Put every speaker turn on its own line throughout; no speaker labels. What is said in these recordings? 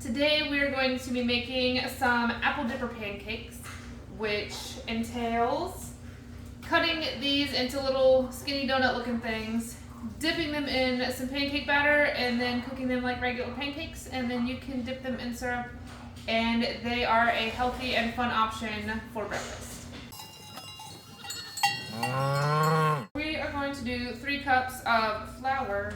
Today we are going to be making some apple dipper pancakes, which entails cutting these into little skinny donut looking things, dipping them in some pancake batter, and then cooking them like regular pancakes, and then you can dip them in syrup, and they are a healthy and fun option for breakfast. We are going to do 3 cups of flour.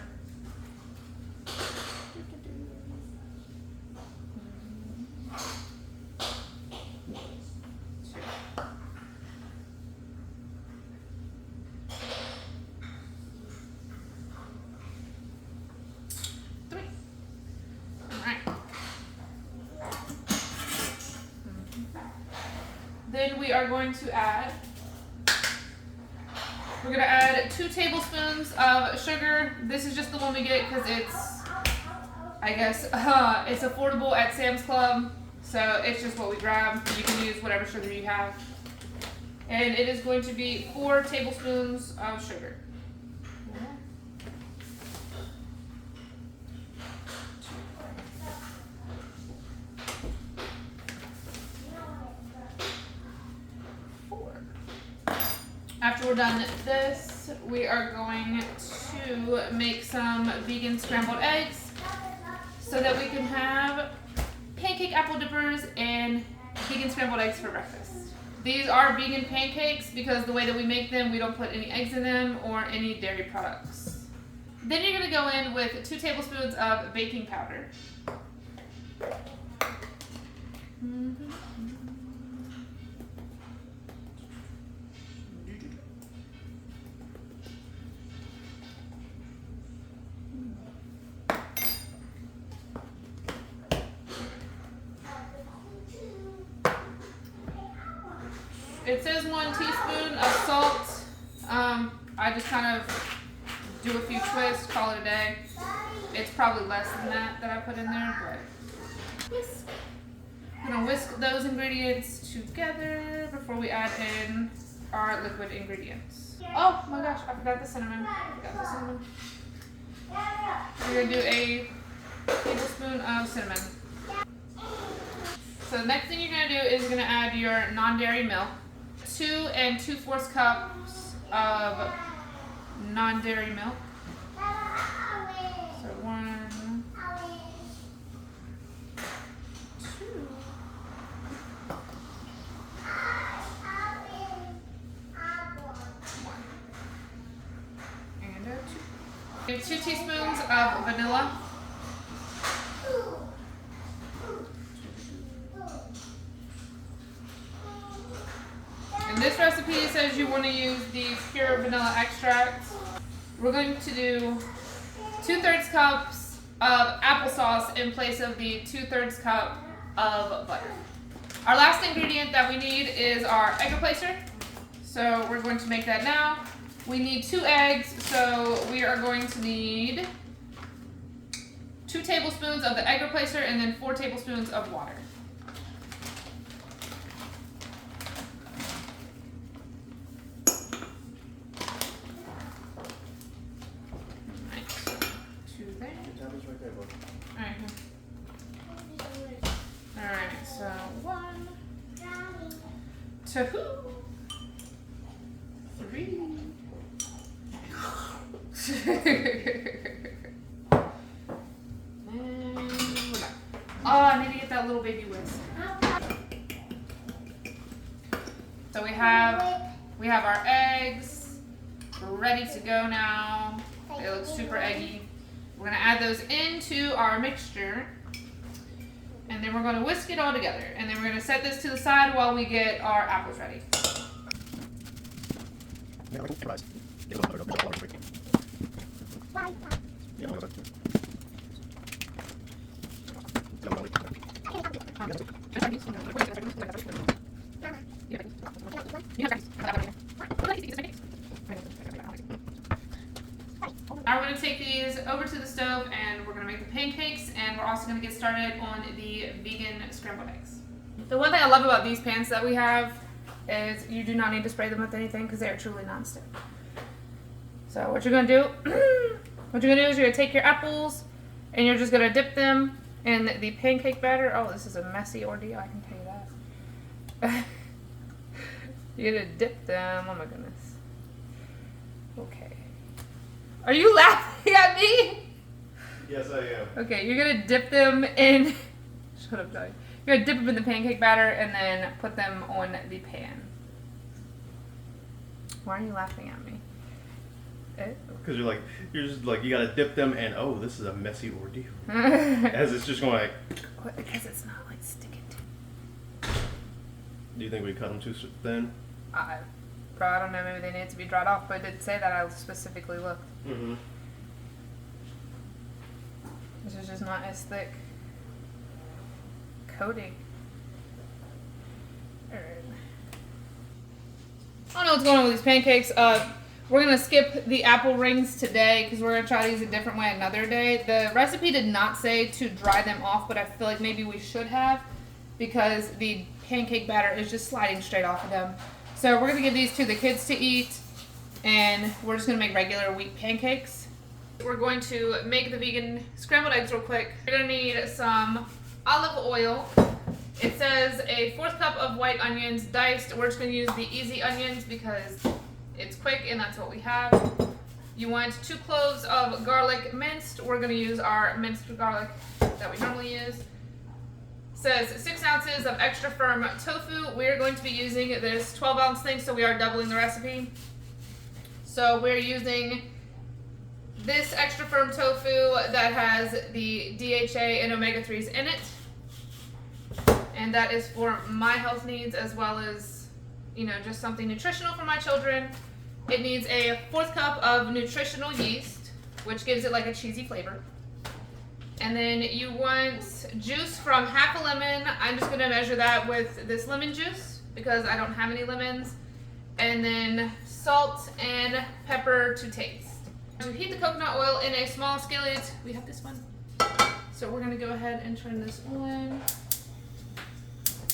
Then we are going to add, we're going to add 2 tablespoons of sugar. This is just the one we get because it's, I guess, it's affordable at Sam's Club. So it's just what we grab. You can use whatever sugar you have. And it is going to be 4 tablespoons of sugar. After we're done this, we are going to make some vegan scrambled eggs so that we can have pancake apple dippers and vegan scrambled eggs for breakfast. These are vegan pancakes because the way that we make them, we don't put any eggs in them or any dairy products. Then you're going to go in with 2 tablespoons of baking powder. It says 1 teaspoon of salt. I just kind of do a few twists, call it a day. It's probably less than that I put in there, but whisk. I'm gonna whisk those ingredients together before we add in our liquid ingredients. Oh my gosh, I forgot the cinnamon. We're gonna do a tablespoon of cinnamon. So the next thing you're gonna do is you're gonna add your non-dairy milk. 2 2/4 cups of non-dairy milk. So 1, 2, and 2 teaspoons of vanilla. And this recipe says you want to use the pure vanilla extract. We're going to do 2/3 cups of applesauce in place of the 2/3 cup of butter. Our last ingredient that we need is our egg replacer. So we're going to make that now. We need 2 eggs, so we are going to need 2 tablespoons of the egg replacer and then 4 tablespoons of water. Alright, so 1, 2, 3. Oh, I need to get that little baby whisk. So we have our eggs ready to go now. They look super eggy. We're going to add those into our mixture. And then we're going to whisk it all together. And then we're going to set this to the side while we get our apples ready. Now we're going to take these over to the stove and we're going to make the pancakes, and we're also going to get started on the vegan scrambled eggs. The one thing I love about these pans that we have is you do not need to spray them with anything because they are truly non-stick. So what you're going to do, is you're going to take your apples and you're just going to dip them And the pancake batter, oh, this is a messy ordeal, I can tell you that. You're gonna dip them, oh my goodness. Okay. Are you laughing at me?
Yes, I am.
Okay, you're gonna dip them in, shut up, Doug. You're gonna dip them in the pancake batter and then put them on the pan. Why are you laughing at me?
Because you're just like, you gotta dip them, and oh, this is a messy ordeal. As it's just going like.
What, because it's not like sticking to.
Do you think we cut them too thin?
I don't know, maybe they need to be dried off, but it did say that. I specifically looked.
Mm-hmm.
This is just not as thick coating. Alright. I don't know what's going on with these pancakes. We're going to skip the apple rings today because we're going to try these a different way another day. The recipe did not say to dry them off, but I feel like maybe we should have because the pancake batter is just sliding straight off of them. So we're going to give these to the kids to eat, and we're just going to make regular wheat pancakes. We're going to make the vegan scrambled eggs real quick. You're going to need some olive oil. It says a 1/4 cup of white onions diced. We're just going to use the easy onions because it's quick and that's what we have. You want 2 cloves of garlic minced. We're going to use our minced garlic that we normally use. It says 6 ounces of extra firm tofu. We're going to be using this 12-ounce thing, so we are doubling the recipe. So we're using this extra firm tofu that has the DHA and omega-3s in it. And that is for my health needs as well as, you know, just something nutritional for my children. It needs a 1/4 cup of nutritional yeast, which gives it like a cheesy flavor. And then you want juice from half a lemon. I'm just going to measure that with this lemon juice because I don't have any lemons. And then salt and pepper to taste. To heat the coconut oil in a small skillet, we have this one. So we're going to go ahead and turn this on.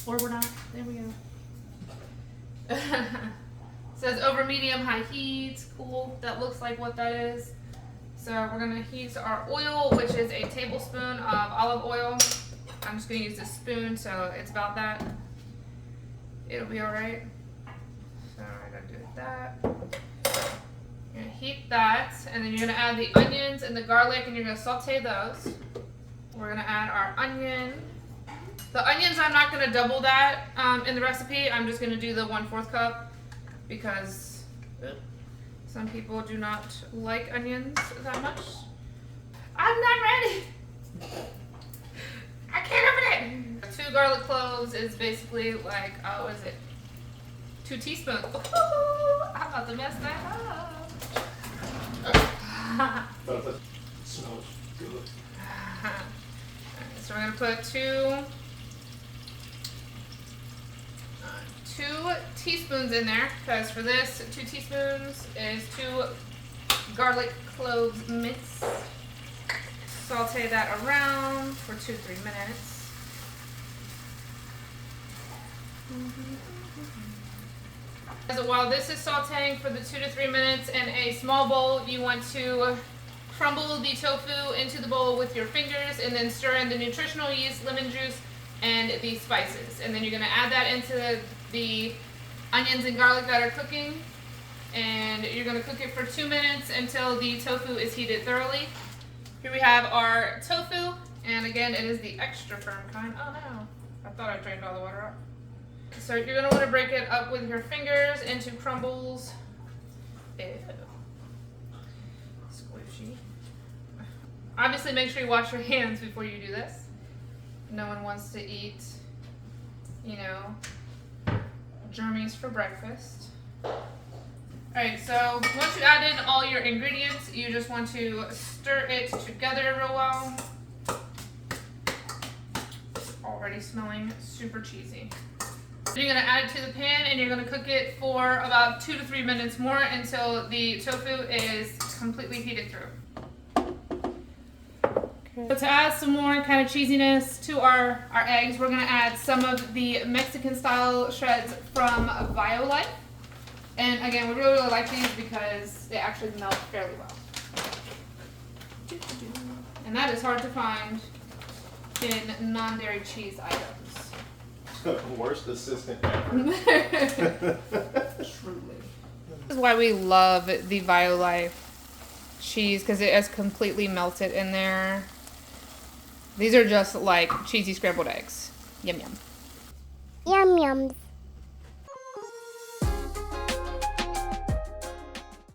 Or we're not. There we go. Says over medium high heat. Cool. That looks like what that is. So we're going to heat our oil, which is a tablespoon of olive oil. I'm just going to use this spoon, so it's about that. It'll be alright. So I got to do that. You're going to heat that, and then you're going to add the onions and the garlic, and you're going to saute those. We're going to add our onion. The onions, I'm not going to double that in the recipe. I'm just going to do the 1/4 cup because some people do not like onions that much. I'm not ready. I can't open it. 2 garlic cloves is basically like, oh, is it 2 teaspoons? Ooh, I'm about to mess that up.
Smells good.
So we're going to put 2 teaspoons in there, because for this, 2 teaspoons is 2 garlic cloves minced. Saute that around for 2-3 minutes. While this is sauteing for the 2 to 3 minutes in a small bowl, you want to crumble the tofu into the bowl with your fingers and then stir in the nutritional yeast, lemon juice, and the spices. And then you're going to add that into the onions and garlic that are cooking. And you're going to cook it for 2 minutes until the tofu is heated thoroughly. Here we have our tofu. And again, it is the extra firm kind. Oh no, I thought I drained all the water out. So you're going to want to break it up with your fingers into crumbles. Ew. Squishy. Obviously, make sure you wash your hands before you do this. No one wants to eat, you know, germies for breakfast. Alright, so once you add in all your ingredients, you just want to stir it together real well. It's already smelling super cheesy. Then you're going to add it to the pan and you're going to cook it for about 2 to 3 minutes more until the tofu is completely heated through. Okay. So to add some more kind of cheesiness to our eggs, we're going to add some of the Mexican style shreds from Violife. And again, we really like these because they actually melt fairly well. And that is hard to find in non-dairy cheese items.
Worst assistant ever.
Truly. This is why we love the Violife cheese, because it has completely melted in there. These are just like cheesy scrambled eggs. Yum yum.
Yum yum.